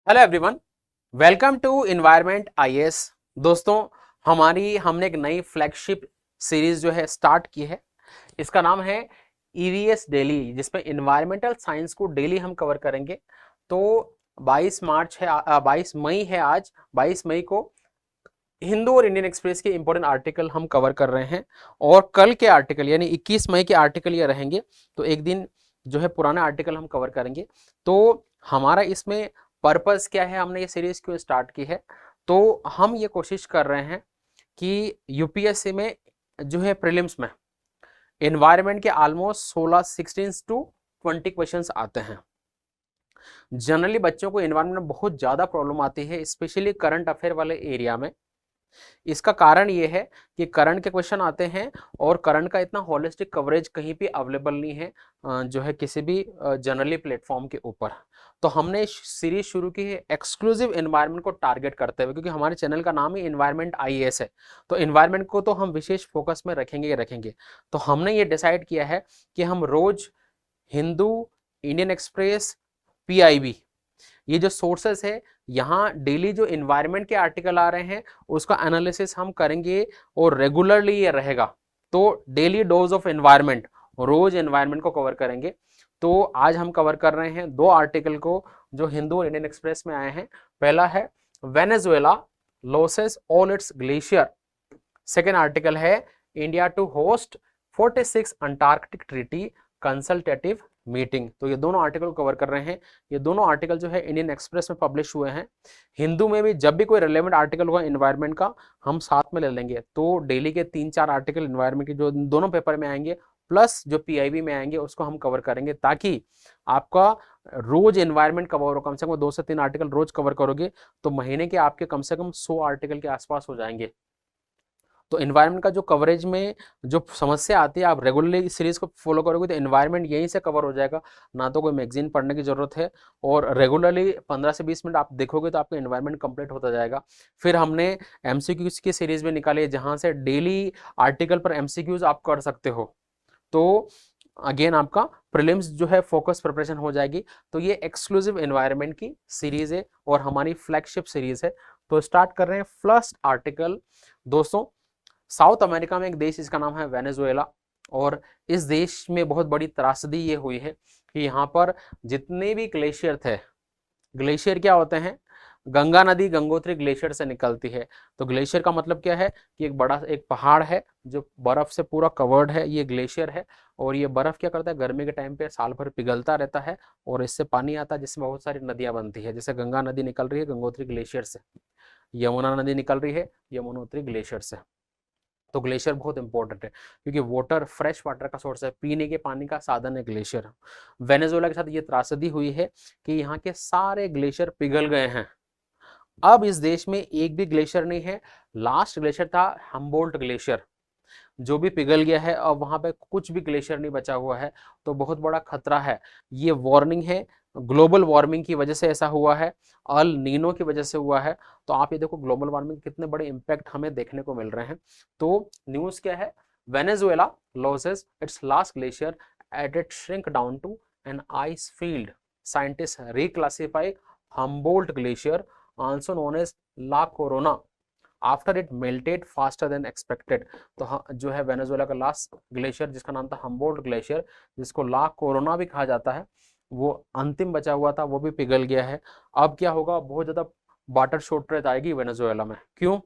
Hello everyone, welcome to environment IAS. दोस्तों, हमने एक नई फ्लैगशिप सीरीज जो है स्टार्ट की है। इसका नाम है ईवीएस डेली, जिसमें इन्वायरमेंटल साइंस को डेली हम कवर करेंगे। तो 22 मई है आज। 22 मई को हिंदू और इंडियन एक्सप्रेस के इंपॉर्टेंट आर्टिकल हम कवर कर रहे हैं, और कल के आर्टिकल यानी 21 मई के आर्टिकल ये रहेंगे। तो एक दिन जो है पुराने आर्टिकल हम कवर करेंगे। तो हमारा इसमें पर्पस क्या है, हमने ये सीरीज क्यों स्टार्ट की है, तो हम ये कोशिश कर रहे हैं कि यूपीएससी में जो है प्रीलिम्स में एनवायरनमेंट के ऑलमोस्ट 16 टू 20 क्वेश्चंस आते हैं। जनरली बच्चों को एनवायरनमेंट में बहुत ज़्यादा प्रॉब्लम आती है, स्पेशली करंट अफेयर वाले एरिया में। इसका कारण ये है कि करंट के क्वेश्चन आते हैं और करंट का इतना होलिस्टिक कवरेज कहीं भी अवेलेबल नहीं है, जो है किसी भी जनरली प्लेटफॉर्म के ऊपर। तो हमने सीरीज शुरू की है एक्सक्लूसिव एनवायरनमेंट को टारगेट करते हुए, क्योंकि हमारे चैनल का नाम ही एनवायरनमेंट आईएएस है। तो एनवायरनमेंट को तो हम विशेष फोकस में रखेंगे। तो हमने ये डिसाइड किया है कि हम रोज हिंदू, इंडियन एक्सप्रेस, पीआईबी, ये जो सोर्सेस है, यहाँ डेली जो इन्वायरमेंट के आर्टिकल आ रहे हैं उसका एनालिसिस हम करेंगे और रेगुलरली ये रहेगा। तो डेली डोज ऑफ एनवायरमेंट, रोज एनवायरमेंट को कवर करेंगे। तो आज हम कवर कर रहे हैं दो आर्टिकल को जो हिंदू और इंडियन एक्सप्रेस में आए हैं। पहला है Venezuela loses all its glacier. Second article है India to host 46 Antarctic treaty consultative meeting. तो ये दोनों आर्टिकल कवर कर रहे हैं। ये दोनों आर्टिकल जो है इंडियन एक्सप्रेस में पब्लिश हुए हैं। हिंदू में भी जब भी कोई रिलेवेंट आर्टिकल होगा एनवायरनमेंट का, हम साथ में ले लेंगे। तो डेली के 3-4 आर्टिकल एनवायरनमेंट के जो दोनों पेपर में आएंगे, प्लस जो पीआईबी में आएंगे, उसको हम कवर करेंगे, ताकि आपका रोज एनवायरनमेंट कवर हो। कम से कम 2 से 3 आर्टिकल रोज कवर करोगे तो महीने के आपके कम से कम 100 आर्टिकल के आसपास हो जाएंगे। तो एनवायरनमेंट का जो कवरेज में जो समस्या आती है, आप रेगुलरली इस सीरीज को फॉलो करोगे तो एनवायरनमेंट यहीं से कवर हो जाएगा। ना तो कोई मैगजीन पढ़ने की जरूरत है, और रेगुलरली 15 से 20 मिनट आप देखोगे तो आपका एनवायरनमेंट कंप्लीट होता जाएगा। फिर हमने एमसीक्यूज की सीरीज भी निकाली है, जहां से डेली आर्टिकल पर एमसीक्यूज आप कर सकते हो। तो अगेन आपका प्रीलिम्स जो है फोकस प्रिपरेशन हो जाएगी। तो ये एक्सक्लूसिव एनवायरनमेंट की सीरीज है और हमारी फ्लैगशिप सीरीज है। तो स्टार्ट कर रहे हैं फर्स्ट आर्टिकल। दोस्तों, साउथ अमेरिका में एक देश जिसका नाम है वेनेजुएला, और इस देश में बहुत बड़ी त्रासदी ये हुई है कि यहाँ पर जितने भी ग्लेशियर थे, ग्लेशियर क्या होते हैं, गंगा नदी गंगोत्री ग्लेशियर से निकलती है। तो ग्लेशियर का मतलब क्या है कि एक बड़ा एक पहाड़ है जो बर्फ से पूरा कवर्ड है, ये ग्लेशियर है। और ये बर्फ क्या करता है, गर्मी के टाइम पे साल भर पिघलता रहता है और इससे पानी आता है, जिसमें बहुत सारी नदियां बनती है। जैसे गंगा नदी निकल रही है गंगोत्री ग्लेशियर से, यमुना नदी निकल रही है यमुनोत्री ग्लेशियर से। तो ग्लेशियर बहुत इंपॉर्टेंट है, क्योंकि वाटर फ्रेश वाटर का सोर्स है, पीने के पानी का साधन है ग्लेशियर। वेनेजुएला के साथ ये त्रासदी हुई है कि यहाँ के सारे ग्लेशियर पिघल गए हैं। अब इस देश में एक भी ग्लेशियर नहीं है। लास्ट ग्लेशियर था हम्बोल्ट ग्लेशियर, जो भी पिघल गया है। अब वहां पे कुछ भी ग्लेशियर नहीं बचा हुआ है। तो बहुत बड़ा खतरा है। ये वार्निंग है, ग्लोबल वार्मिंग की वजह से ऐसा हुआ है, अल नीनो की वजह से हुआ है। तो आप ये देखो ग्लोबल वार्मिंग कितने बड़े इंपैक्ट हमें देखने को मिल रहे हैं। तो न्यूज क्या है, Venezuela loses its last glacier at it shrink down to an ice field, scientist reclassify Humboldt glacier also known as La Corona after it melted faster than expected. तो जो है वेनेजुएला का लास्ट ग्लेशियर, जिसका नाम था Humboldt glacier, जिसको ला corona भी कहा जाता है, वो अंतिम बचा हुआ था, वो भी पिघल गया है। अब क्या होगा, बहुत ज्यादा वाटर शॉर्टेज आएगी वेनेजुएला में। क्यों?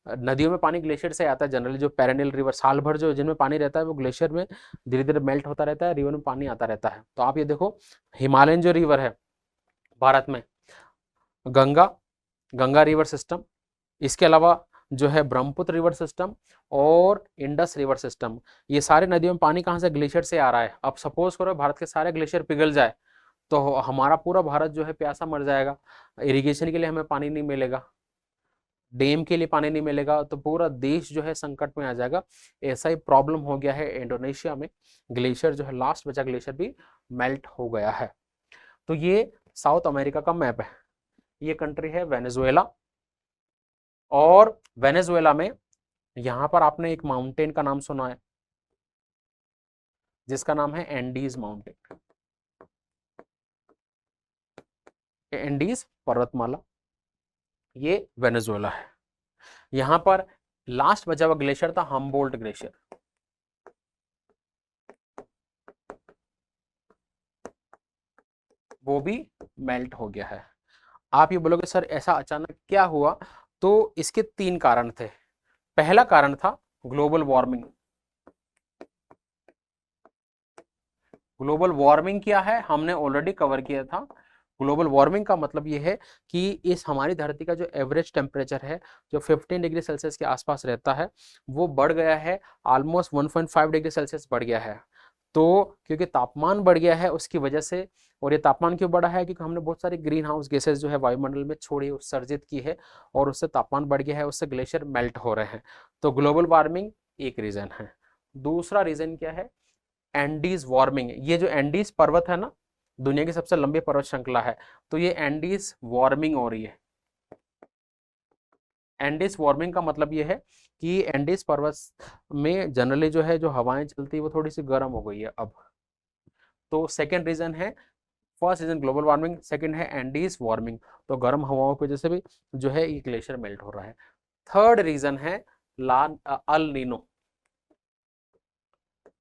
नदियों में पानी ग्लेशियर से आता है जनरली, जो पेरेनियल रिवर साल भर जो जिनमें पानी रहता है वो ग्लेशियर में धीरे धीरे मेल्ट होता रहता है, रिवर में पानी आता रहता है। तो आप ये देखो, हिमालयन जो रिवर है भारत में, गंगा, गंगा रिवर सिस्टम, इसके अलावा जो है ब्रह्मपुत्र रिवर सिस्टम और इंडस रिवर सिस्टम, ये सारे नदियों में पानी कहाँ से, ग्लेशियर से आ रहा है। अब सपोज करो भारत के सारे ग्लेशियर पिघल जाए, तो हमारा पूरा भारत जो है प्यासा मर जाएगा। इरिगेशन के लिए हमें पानी नहीं मिलेगा, डैम के लिए पानी नहीं मिलेगा, तो पूरा देश जो है संकट में आ जाएगा। ऐसा ही प्रॉब्लम हो गया है इंडोनेशिया में। ग्लेशियर जो है लास्ट बचा ग्लेशियर भी मेल्ट हो गया है। तो ये साउथ अमेरिका का मैप है। ये कंट्री है वेनेजुएला, और वेनेजुएला में यहां पर आपने एक माउंटेन का नाम सुना है, जिसका नाम है एंडीज माउंटेन। एंडीज पर्वतमाला, ये वेनेजुएला है। यहां पर लास्ट बचा हुआ ग्लेशियर था हम्बोल्ट ग्लेशियर, वो भी मेल्ट हो गया है। आप ये बोलोगे सर ऐसा अचानक क्या हुआ, तो इसके 3 कारण थे। पहला कारण था ग्लोबल वार्मिंग। ग्लोबल वार्मिंग क्या है हमने ऑलरेडी कवर किया था। ग्लोबल वार्मिंग का मतलब ये है कि इस हमारी धरती का जो एवरेज टेम्परेचर है, जो 15 डिग्री सेल्सियस के आसपास रहता है, वो बढ़ गया है, ऑलमोस्ट 1.5 डिग्री सेल्सियस बढ़ गया है। तो क्योंकि तापमान बढ़ गया है उसकी वजह से, और ये तापमान क्यों बढ़ा है, क्योंकि हमने बहुत सारी ग्रीन हाउस गैसेज जो है वायुमंडल में छोड़ी, उत्सर्जित की है, और उससे तापमान बढ़ गया है, उससे ग्लेशियर मेल्ट हो रहे हैं। तो ग्लोबल वार्मिंग एक रीजन है। दूसरा रीजन क्या है, एंडीज वार्मिंग। ये जो एंडीज पर्वत है ना, दुनिया की सबसे लंबी पर्वत श्रृंखला है, तो ये एंडीज वार्मिंग हो रही है। एंडीज वार्मिंग का मतलब ये है कि एंडीज पर्वत में जनरली जो है जो हवाएं चलती है वो थोड़ी सी गर्म हो गई है अब। तो सेकेंड रीजन है, first reason global warming, second है एंडीज वार्मिंग। तो गर्म हवाओं की वजह से भी जो है ये ग्लेशियर मेल्ट हो रहा है। थर्ड रीजन है अल नीनो।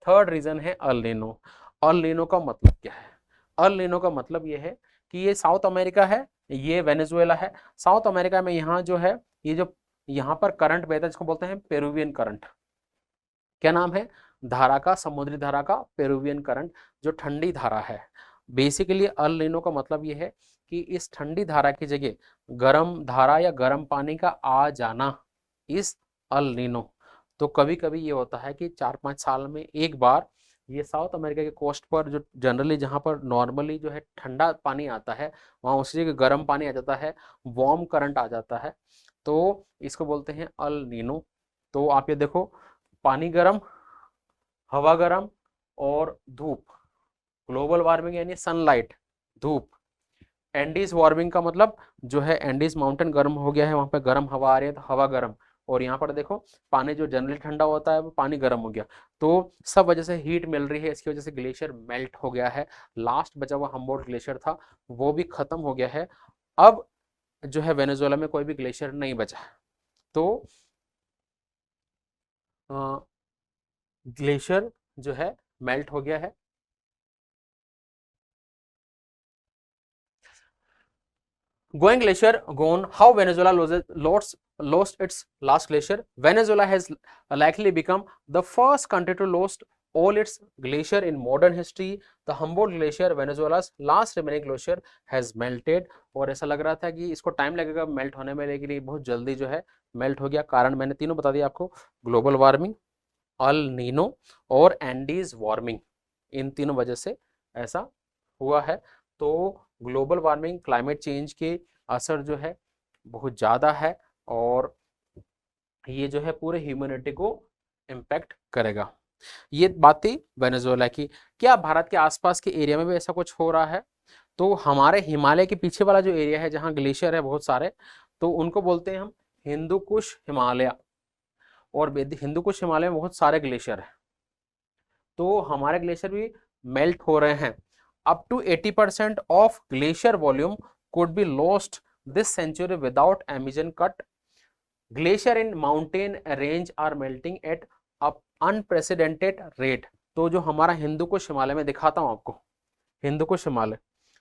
थर्ड रीजन है अल नीनो। अल नीनो का मतलब क्या है, अल नीनो का मतलब ये है कि ये साउथ अमेरिका है, ये वेनेजुएला है। साउथ अमेरिका में यहाँ जो है, ये जो यहाँ पर करंट बहता है जिसको बोलते हैं पेरुवियन करंट। क्या नाम है, धारा का, समुद्री धारा का पेरुवियन करंट, जो ठंडी धारा है। बेसिकली अल नीनो का मतलब ये है कि इस ठंडी धारा की जगह गर्म धारा या गर्म पानी का आ जाना, इस अल नीनो। तो कभी कभी ये होता है कि 4-5 साल में एक बार ये साउथ अमेरिका के कोस्ट पर, जो जनरली जहाँ पर नॉर्मली जो है ठंडा पानी आता है, वहाँ उसी जगह गर्म पानी आ जाता है, वार्म करंट आ जाता है। तो इसको बोलते हैं अल नीनो। तो आप ये देखो, पानी गर्म, हवा गर्म और धूप, ग्लोबल वार्मिंग यानी सनलाइट, धूप। एंडीज वार्मिंग का मतलब जो है एंडीज माउंटेन गर्म हो गया है, वहां पे गर्म हवा आ रही है तो हवा गर्म, और यहाँ पर देखो पानी जो जनरली ठंडा होता है वो पानी गर्म हो गया। तो सब वजह से हीट मिल रही है, इसकी वजह से ग्लेशियर मेल्ट हो गया है। लास्ट बचा हुआ हम्बोल्ट ग्लेशियर था, वो भी खत्म हो गया है। अब जो है वेनेजुएला में कोई भी ग्लेशियर नहीं बचा है। तो ग्लेशियर जो है मेल्ट हो गया है। Going glacier gone, how Venezuela lost its last glacier. Venezuela has likely become the first country to lose all its glacier in modern history. The Humboldt Glacier, Venezuela's last remaining glacier, has melted. और ऐसा लग रहा था कि इसको time लगेगा melt होने में, लेकिन ये बहुत जल्दी जो है मेल्ट हो गया। कारण मैंने तीनों बता दिया आपको, ग्लोबल वार्मिंग, अल नीनो और एंडीज वार्मिंग। इन तीनों वजह से ऐसा हुआ है। तो ग्लोबल वार्मिंग, क्लाइमेट चेंज के असर जो है बहुत ज़्यादा है, और ये जो है पूरे ह्यूमैनिटी को इम्पैक्ट करेगा। ये बात थी वेनेजुएला की। क्या भारत के आसपास के एरिया में भी ऐसा कुछ हो रहा है? तो हमारे हिमालय के पीछे वाला जो एरिया है जहाँ ग्लेशियर है बहुत सारे, तो उनको बोलते हैं हम हिंदू कुश हिमालय। और हिंदू कुश हिमालय में बहुत सारे ग्लेशियर है, तो हमारे ग्लेशियर भी मेल्ट हो रहे हैं। Up to 80% of glacier volume could be lost this century without Amazon cut. Glacier in mountain range are melting at unprecedented rate. तो जो हमारा हिंदू कुश हिमालय में दिखाता हूं आपको, हिंदू कुश हिमालय,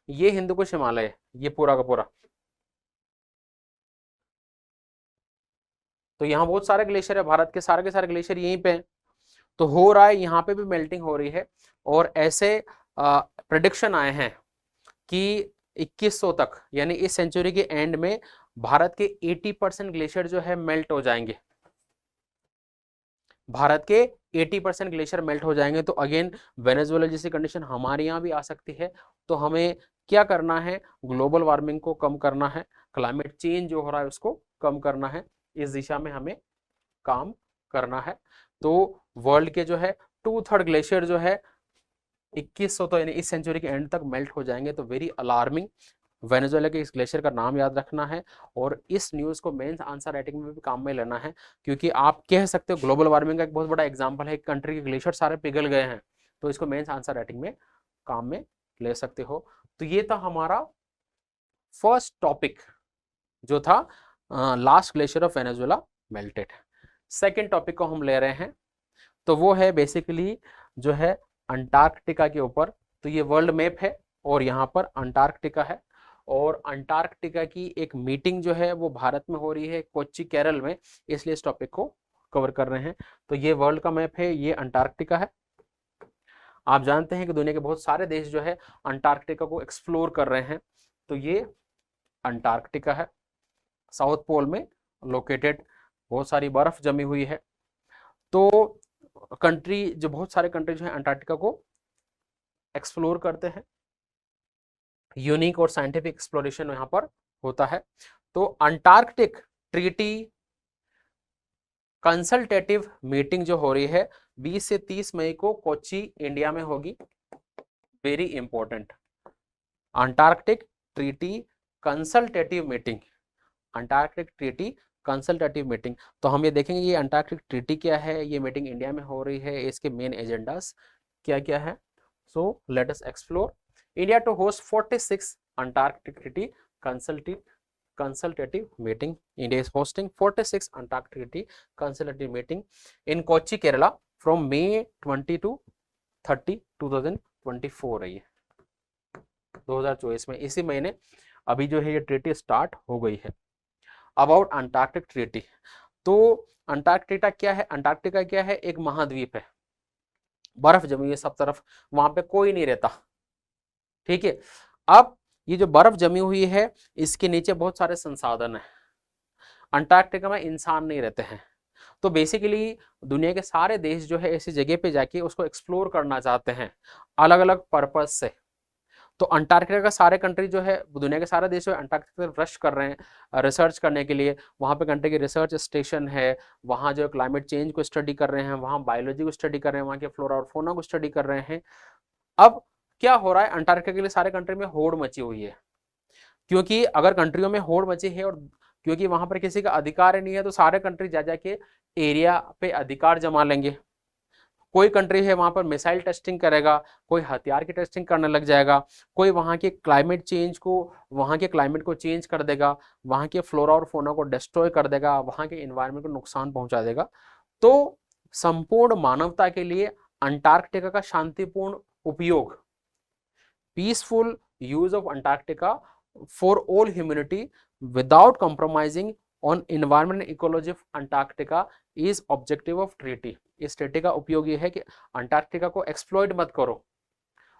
ये हिंदू कुश हिमालय है, ये पूरा का पूरा। तो यहाँ बहुत सारे ग्लेशियर है, भारत के सारे ग्लेशियर यहीं पे हैं। तो हो रहा है, यहाँ पे भी मेल्टिंग हो रही है। और ऐसे प्रेडिक्शन आए हैं कि 2100 तक, यानी इस सेंचुरी के एंड में भारत के 80% ग्लेशियर जो है मेल्ट हो जाएंगे। भारत के 80% ग्लेशियर मेल्ट हो जाएंगे। तो अगेन वेनेजुएला जैसी कंडीशन हमारे यहाँ भी आ सकती है। तो हमें क्या करना है, ग्लोबल वार्मिंग को कम करना है, क्लाइमेट चेंज जो हो रहा है उसको कम करना है, इस दिशा में हमें काम करना है। तो वर्ल्ड के जो है 2/3 ग्लेशियर जो है 2100 तो यानी इस सेंचुरी के एंड तक मेल्ट हो जाएंगे। तो वेरी अलार्मिंग। वेनेजुएला के इस ग्लेशियर का नाम याद रखना है, और इस न्यूज़ को मेंस आंसर राइटिंग में भी काम में लेना है, क्योंकि आप कह सकते हो ग्लोबल वार्मिंग का एक बहुत बड़ा एग्जाम्पल है, कंट्री के ग्लेशियर सारे पिघल गए हैं, तो इसको मेंस आंसर राइटिंग में काम में ले सकते हो। तो ये था हमारा फर्स्ट टॉपिक जो था last glacier of Venezuela melted. Second topic को हम ले रहे हैं, तो वो है बेसिकली जो है अंटार्कटिका के ऊपर। तो ये वर्ल्ड मैप है और यहाँ पर अंटार्कटिका है, और अंटार्कटिका की एक मीटिंग जो है वो भारत में हो रही है, कोच्चि केरल में, इसलिए इस टॉपिक को कवर कर रहे हैं। तो ये वर्ल्ड का मैप है, ये अंटार्कटिका है। आप जानते हैं कि दुनिया के बहुत सारे देश जो है अंटार्कटिका को एक्सप्लोर कर रहे हैं। तो ये अंटार्कटिका है, साउथ पोल में लोकेटेड, बहुत सारी बर्फ जमी हुई है। तो कंट्री जो बहुत सारे कंट्री जो है अंटार्कटिका को एक्सप्लोर करते हैं, यूनिक और साइंटिफिक एक्सप्लोरेशन यहाँ पर होता है। तो अंटार्कटिक ट्रीटी कंसल्टेटिव मीटिंग जो हो रही है 20 से 30 मई को कोच्चि इंडिया में होगी। Very important, Antarctic treaty consultative meeting, Antarctic treaty consultative meeting. तो हम ये देखेंगे ये अंटार्कटिक ट्रीटी क्या है, ये मीटिंग इंडिया में हो रही है, इसके मेन एजेंडास क्या क्या है। So let us explore. India to host 46 Antarctic treaty consultative meeting. India is hosting 46 Antarctic Treaty consultative meeting in Kochi, Kerala from May 20 to 30, 2024 है ये 2024 में, इसी महीने अभी जो है ये ट्रीटी स्टार्ट हो गई है। अबाउट अंटार्कटिक ट्रीटी, तो अंटार्कटिका क्या है? अंटार्कटिका क्या है? एक महाद्वीप है, बर्फ जमी हुई है सब तरफ, वहां पे कोई नहीं रहता, ठीक है। अब ये जो बर्फ जमी हुई है इसके नीचे बहुत सारे संसाधन है, अंटार्कटिका में इंसान नहीं रहते हैं। तो बेसिकली दुनिया के सारे देश जो है ऐसी जगह पे जाके उसको एक्सप्लोर करना चाहते हैं अलग अलग पर्पज से। तो अंटार्कटिका का सारे कंट्री जो है, दुनिया के सारे देश जो है अंटार्कटिका तरफ रश कर रहे हैं रिसर्च करने के लिए। वहाँ पे कंट्री की रिसर्च स्टेशन है, वहाँ जो क्लाइमेट चेंज को स्टडी कर रहे हैं, वहाँ बायोलॉजी को स्टडी कर रहे हैं, वहाँ के फ्लोरा और फौना को स्टडी कर रहे हैं। अब क्या हो रहा है, अंटार्कटिका के लिए सारे कंट्री में होड़ मची हुई है, क्योंकि अगर कंट्रियों में होड़ मची है और क्योंकि वहां पर किसी का अधिकार नहीं है, तो सारे कंट्री जा जाके एरिया पे अधिकार जमा लेंगे। कोई कंट्री है वहां पर मिसाइल टेस्टिंग करेगा, कोई हथियार की टेस्टिंग करने लग जाएगा, कोई वहां के क्लाइमेट चेंज को, वहां के क्लाइमेट को चेंज कर देगा, वहां के फ्लोरा और फोना को डिस्ट्रॉय कर देगा, वहां के एनवायरनमेंट को नुकसान पहुंचा देगा। तो संपूर्ण मानवता के लिए अंटार्कटिका का शांतिपूर्ण उपयोग, peaceful use of Antarctica for all humanity without compromising on environment and ecology of Antarctica is objective of treaty। इस ट्रीटी का उपयोग ये है कि अंटार्कटिका को एक्सप्लॉइट मत करो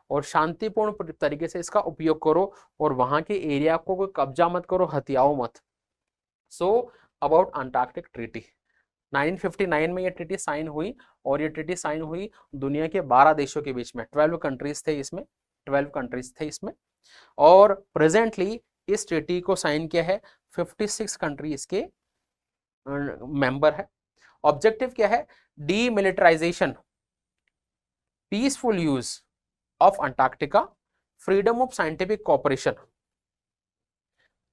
और शांतिपूर्ण तरीके से इसका उपयोग करो, और वहां के एरिया को कोई कब्जा मत करो, हथियाओ मत। सो अबाउट अंटार्कटिक ट्रीटी, 1959 में ये ट्रीटी साइन हुई, और ये ट्रीटी साइन हुई दुनिया के 12 देशों के बीच में, 12 कंट्रीज थे इसमें, 12 कंट्रीज थे इसमें। और प्रेजेंटली इस ट्रीटी को साइन किया है 56 कंट्रीज के मेंबर है। ऑब्जेक्टिव क्या है? Demilitarisation, peaceful use of Antarctica, freedom of scientific cooperation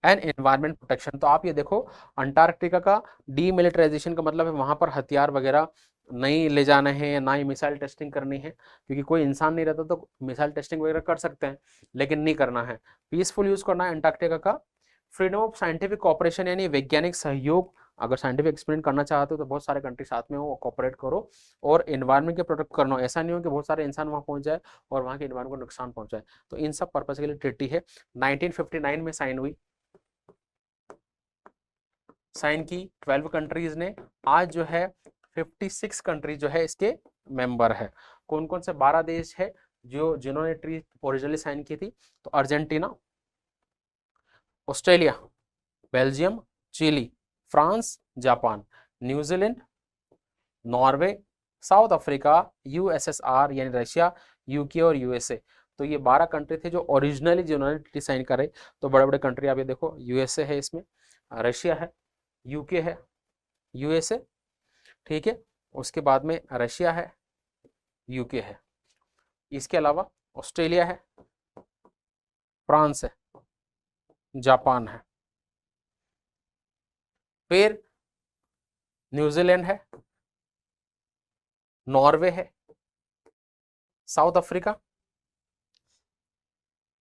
and environment protection. तो आप ये देखो, अंटार्कटिका का डीमिलिटराइजेशन का मतलब है वहां पर हथियार वगैरह नहीं ले जाने हैं, ना ही मिसाइल टेस्टिंग करनी है, क्योंकि कोई इंसान नहीं रहता तो मिसाइल टेस्टिंग वगैरह कर सकते हैं, लेकिन नहीं करना है। पीसफुल यूज करना है अंटार्कटिका का। फ्रीडम ऑफ साइंटिफिक कॉपरेशन यानी वैज्ञानिक सहयोग, अगर साइंटिफिक एक्सपेरिमेंट करना चाहते हो तो बहुत सारे कंट्री साथ में हो, कॉपरेट करो। और एनवायरमेंट के प्रोटेक्ट करना, ऐसा नहीं हो कि बहुत सारे इंसान वहां पहुंच जाए और वहां के एनवायरमेंट को नुकसान पहुंचाए। तो इन सब पर्पज के लिए ट्रीटी है, 1959 में साइन हुई, साइन की 12 कंट्रीज ने। आज जो है 56 कंट्री जो है इसके मेंबर है। कौन कौन से 12 देश है जो जिन्होंने ट्रीटी ओरिजिनली साइन की थी? तो Argentina, Australia, Belgium, Chile, France, Japan, New Zealand, Norway, South Africa, USSR यानी रशिया, यूके और यूएसए। तो ये 12 कंट्री थे जो ओरिजिनली जिन्होंने ट्रीटी साइन करे। तो बड़े बड़े कंट्री आप ये देखो, यूएसए है इसमें, रशिया है, यूके है, यूएसए, ठीक है, उसके बाद में रशिया है, यूके है, इसके अलावा ऑस्ट्रेलिया है, फ्रांस है, जापान है, फिर न्यूजीलैंड है, नॉर्वे है, साउथ अफ्रीका,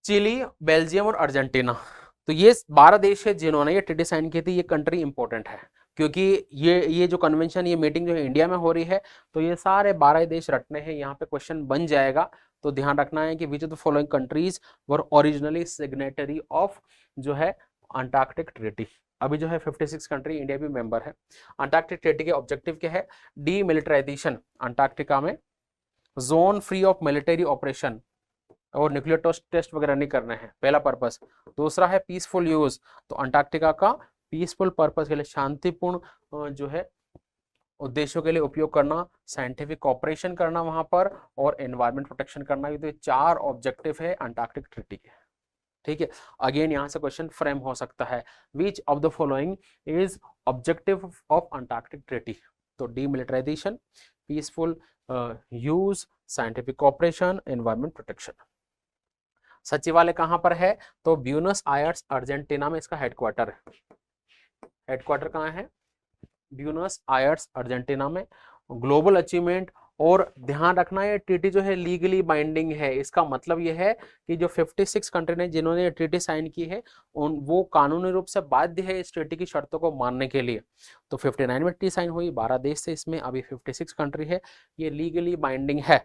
चिली, बेल्जियम और अर्जेंटीना। तो ये 12 देश है जिन्होंने ये ट्रीटी साइन की थी। ये कंट्री इंपॉर्टेंट है क्योंकि ये जो कन्वेंशन, ये मीटिंग जो है इंडिया में हो रही है, तो ये सारे 12 देश रटने हैं, यहाँ पे क्वेश्चन बन जाएगा। तो ध्यान रखना है कि विच of the following countries were originally signatory of जो है अंटार्कटिक ट्रीटी। अभी जो है 56 कंट्री, इंडिया भी मेंबर है। अंटार्कटिक ट्रीटी के ऑब्जेक्टिव क्या है? डीमिलिटराइजेशन, अंटार्कटिका में zone free of military operation और न्यूक्लियर टेस्ट वगैरह नहीं करने हैं, पहला पर्पस। दूसरा है पीसफुल यूज, तो अंटार्कटिका का पीसफुल पर्पस के लिए, शांतिपूर्ण जो है उद्देश्यों के लिए उपयोग करना, साइंटिफिक कॉपरेशन करना वहां पर, और एनवायरमेंट प्रोटेक्शन करना। ये तो 4 ऑब्जेक्टिव है अंटार्कटिक ट्रीटी के। ठीक है, अगेन यहां से क्वेश्चन फ्रेम हो सकता है, which of the following is objective of Antarctic treaty? तो demilitarisation, peaceful use, scientific cooperation, environment protection. सचिवालय कहां पर है? तो ब्यूनस आयर्स अर्जेंटीना में इसका हेडक्वार्टर है। हेडक्वार्टर कहां है? ब्यूनस आयर्स अर्जेंटीना में। ग्लोबल अचीवमेंट, और ध्यान रखना ये ट्रीटी जो है लीगली बाइंडिंग है। इसका मतलब यह है कि जो 56 कंट्री ने जिन्होंने ये ट्रीटी साइन की है, उन वो कानूनी रूप से बाध्य है इस ट्रीटी की शर्तों को मानने के लिए। तो 59 में ट्रीटी साइन हुई, 12 देश से, इसमें अभी 56 कंट्री है, ये लीगली बाइंडिंग है।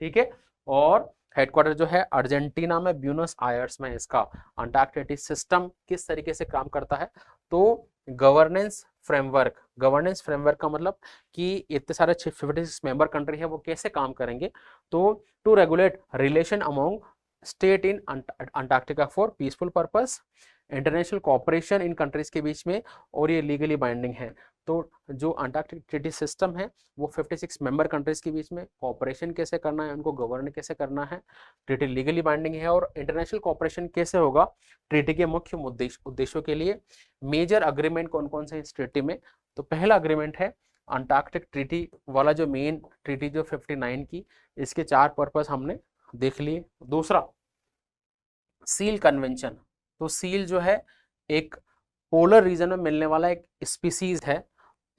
ठीक है, और हेडक्वार्टर जो है अर्जेंटीना में, ब्यूनस आयर्स में इसका। अंटार्कटिक सिस्टम किस तरीके से काम करता है? तो गवर्नेंस फ्रेमवर्क, गवर्नेंस फ्रेमवर्क का मतलब कि इतने सारे 56 मेंबर कंट्री है, वो कैसे काम करेंगे? तो to regulate relation among state in Antarctica for peaceful purpose, international cooperation in countries के बीच में, और ये लीगली बाइंडिंग है। तो जो अंटार्कटिक ट्रीटी सिस्टम है वो 56 मेंबर कंट्रीज के बीच में कोऑपरेशन कैसे करना है, उनको गवर्न कैसे करना है, ट्रीटी लीगली बाइंडिंग है। और इंटरनेशनल कोऑपरेशन कैसे होगा ट्रीटी के मुख्य उद्देश्यों के लिए। मेजर अग्रीमेंट कौन कौन से इस ट्रीटी में? तो पहला अग्रीमेंट है अंटार्कटिक ट्रीटी वाला, जो मेन ट्रीटी जो 59 की, इसके 4 पर्पस हमने देख लिए। दूसरा सील कन्वेंशन, तो सील जो है एक पोलर रीजन में मिलने वाला एक स्पीसीज है,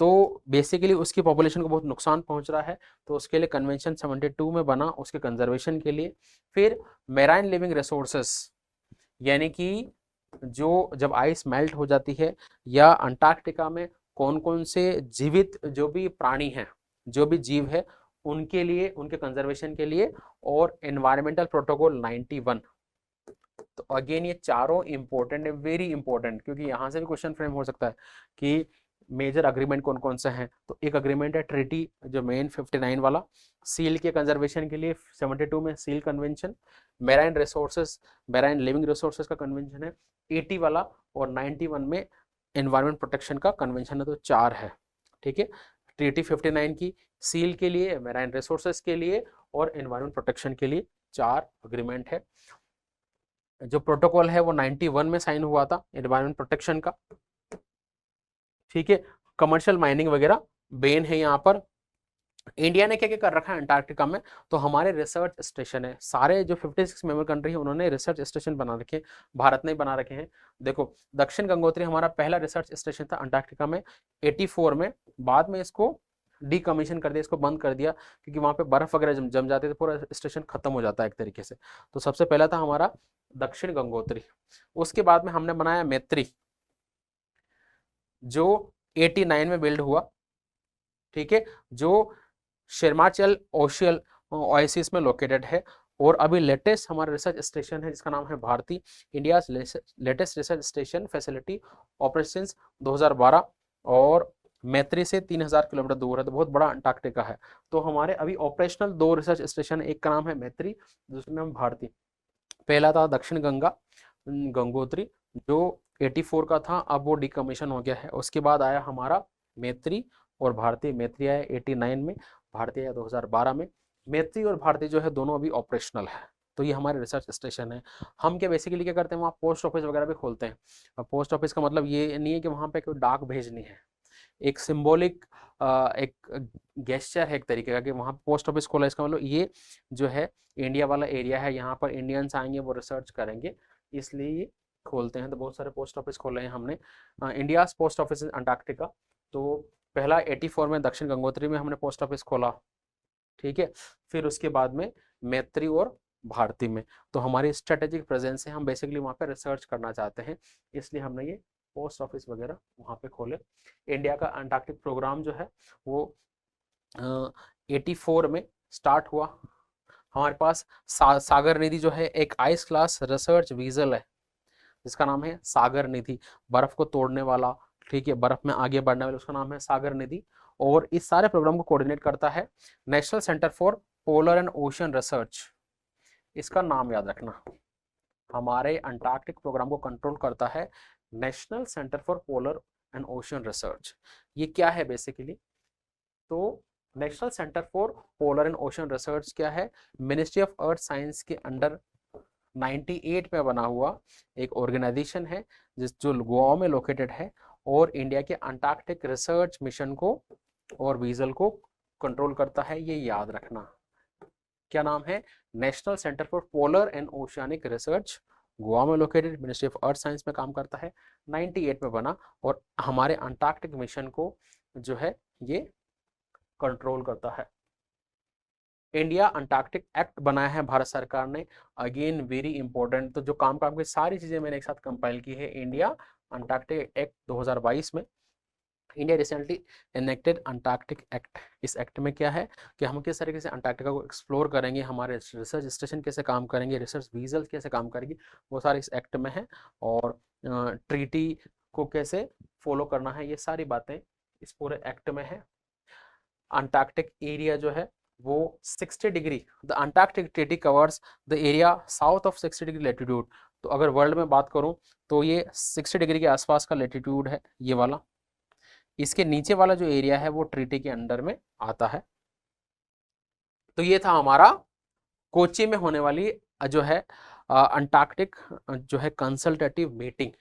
तो बेसिकली उसकी पॉपुलेशन को बहुत नुकसान पहुंच रहा है, तो उसके लिए कन्वेंशन 72 में बना, उसके कंजर्वेशन के लिए। फिर मेराइन लिविंग रिसोर्सेस, यानी कि जो जब आइस मेल्ट हो जाती है या अंटार्कटिका में कौन कौन से जीवित जो भी प्राणी हैं, जो भी जीव है, उनके लिए, उनके कंजर्वेशन के लिए। और एनवायरमेंटल प्रोटोकॉल 91। तो अगेन ये चारों इंपॉर्टेंट है, वेरी इंपॉर्टेंट, क्योंकि यहां से भी क्वेश्चन फ्रेम हो सकता है कि मेजर अग्रीमेंट कौन कौन से हैं। तो एक अग्रीमेंट है ट्रीटी जो मेन 59 वाला, सील के कंजर्वेशन के लिए 72 में seal convention. Marine resources, marine living resources का कन्वेंशन है 80 वाला, और 91 में एनवायरमेंट प्रोटेक्शन का कन्वेंशन है। तो 4 है। ठीक है, ट्रीटी 59 की सील के लिए, मेराइन रिसोर्सेस के लिए और एनवायरमेंट प्रोटेक्शन के लिए 4 अग्रीमेंट है। जो प्रोटोकॉल है वो 91 में साइन हुआ था एनवायरमेंट प्रोटेक्शन का। ठीक है, कमर्शियल माइनिंग वगैरह बैन है यहाँ पर। इंडिया ने क्या क्या कर रखा है अंटार्कटिका में? तो हमारे रिसर्च स्टेशन है, सारे जो 56 मेंबर कंट्री है उन्होंने रिसर्च स्टेशन बना रखे हैं, भारत ने बना रखे हैं। देखो, दक्षिण गंगोत्री हमारा पहला रिसर्च स्टेशन था अंटार्कटिका में 84 में, बाद में इसको डीकमीशन कर दिया, इसको बंद कर दिया, क्योंकि वहां पे बर्फ वगैरह जम जाती है, तो पूरा स्टेशन खत्म हो जाता है एक तरीके से। तो सबसे पहला था हमारा दक्षिण गंगोत्री। उसके बाद में हमने बनाया मैत्री, जो 89 में बिल्ड हुआ। ठीक है, जो शेरमाचल ओशियल ओएसिस में लोकेटेड है। और अभी लेटेस्ट हमारा रिसर्च स्टेशन है जिसका नाम है Bharati, India latest research station facility operations 2012, और मैत्री से 3000 किलोमीटर दूर है, तो बहुत बड़ा अंटार्कटिका है। तो हमारे अभी ऑपरेशनल 2 रिसर्च स्टेशन, एक का नाम है मैत्री, दूसरा नाम भारती। पहला था दक्षिण गंगोत्री जो 84 का था, अब वो डिकमीशन हो गया है। उसके बाद आया हमारा मैत्री और भारती। मैत्री आया 89 में, भारती आया 2012 में। मैत्री और भारती जो है दोनों अभी ऑपरेशनल है। तो ये हमारे रिसर्च स्टेशन है। हम क्या बेसिकली क्या करते हैं, वहाँ पोस्ट ऑफिस वगैरह भी खोलते हैं। पोस्ट ऑफिस का मतलब ये नहीं है कि वहाँ पे कोई डाक भेजनी है, एक सिंबॉलिक एक गेस्चर है एक तरीके का, कि वहाँ पोस्ट ऑफिस खोला। इसका मतलब ये जो है इंडिया वाला एरिया है, यहाँ पर इंडियंस आएंगे, वो रिसर्च करेंगे, इसलिए खोलते हैं। तो बहुत सारे पोस्ट ऑफिस खोले हैं हमने। इंडिया पोस्ट ऑफिस अंटार्कटिका, तो पहला 84 में दक्षिण गंगोत्री में हमने पोस्ट ऑफिस खोला। ठीक है, फिर उसके बाद में मैत्री और भारती में। तो हमारी स्ट्रेटेजिक प्रेजेंस है, हम बेसिकली वहाँ पे रिसर्च करना चाहते हैं, इसलिए हमने ये पोस्ट ऑफिस वगैरह वहाँ पे खोले। इंडिया का अंटार्कटिक प्रोग्राम जो है वो 84 में स्टार्ट हुआ। हमारे पास सागर निधि जो है एक आइस क्लास रिसर्च वीजल है जिसका नाम है सागर निधि, बर्फ को तोड़ने वाला, ठीक है, बर्फ में आगे बढ़ने वाला, उसका नाम है सागर निधि। और इस सारे प्रोग्राम को कोऑर्डिनेट करता है National Centre for Polar and ocean research. इसका नाम याद रखना, हमारे अंटार्कटिक प्रोग्राम को कंट्रोल करता है National Centre for Polar and ocean research. ये क्या है बेसिकली, तो national Centre for Polar and ocean research क्या है, मिनिस्ट्री ऑफ अर्थ साइंस के अंडर 98 में बना हुआ एक ऑर्गेनाइजेशन है जो गोवा में लोकेटेड है, और इंडिया के अंटार्कटिक रिसर्च मिशन को और वीजल को कंट्रोल करता है। ये याद रखना, क्या नाम है, National Centre for Polar and Oceanic Research, Goa में located, Ministry of Earth Science में काम करता है, 98 में बना, और हमारे अंटार्कटिक मिशन को जो है ये कंट्रोल करता है। इंडिया अंटार्कटिक एक्ट बनाया है भारत सरकार ने, अगेन वेरी इंपॉर्टेंट। तो जो काम की सारी चीजें मैंने एक साथ कंपाइल की है। इंडिया अंटार्कटिक एक्ट 2022 में, India recently enacted Antarctic act. इस एक्ट में क्या है कि हम किस तरीके से अंटार्कटिका को एक्सप्लोर करेंगे, हमारे रिसर्च स्टेशन कैसे काम करेंगे, रिसर्च वीजल कैसे काम करेगी, वो सारे इस एक्ट में है। और ट्रीटी को कैसे फॉलो करना है, ये सारी बातें इस पूरे एक्ट में है। अंटार्कटिक एरिया जो है वो 60 degree, the Antarctic treaty covers the area south of 60 degree latitude. तो अगर वर्ल्ड में बात करूं तो ये 60 डिग्री के आसपास का लेटीट्यूड है ये वाला, इसके नीचे वाला जो एरिया है वो ट्रीटी के अंडर में आता है। तो ये था हमारा कोच्चि में होने वाली जो है अंटार्कटिक जो है कंसल्टेटिव मीटिंग,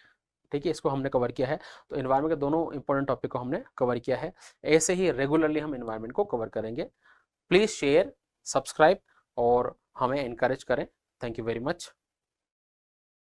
ठीक है, इसको हमने कवर किया है। तो एनवायरनमेंट के दोनों इंपॉर्टेंट टॉपिक को हमने कवर किया है। ऐसे ही रेगुलरली हम एनवायरनमेंट को कवर करेंगे। प्लीज शेयर, सब्सक्राइब और हमें एनकरेज करें। Thank you very much.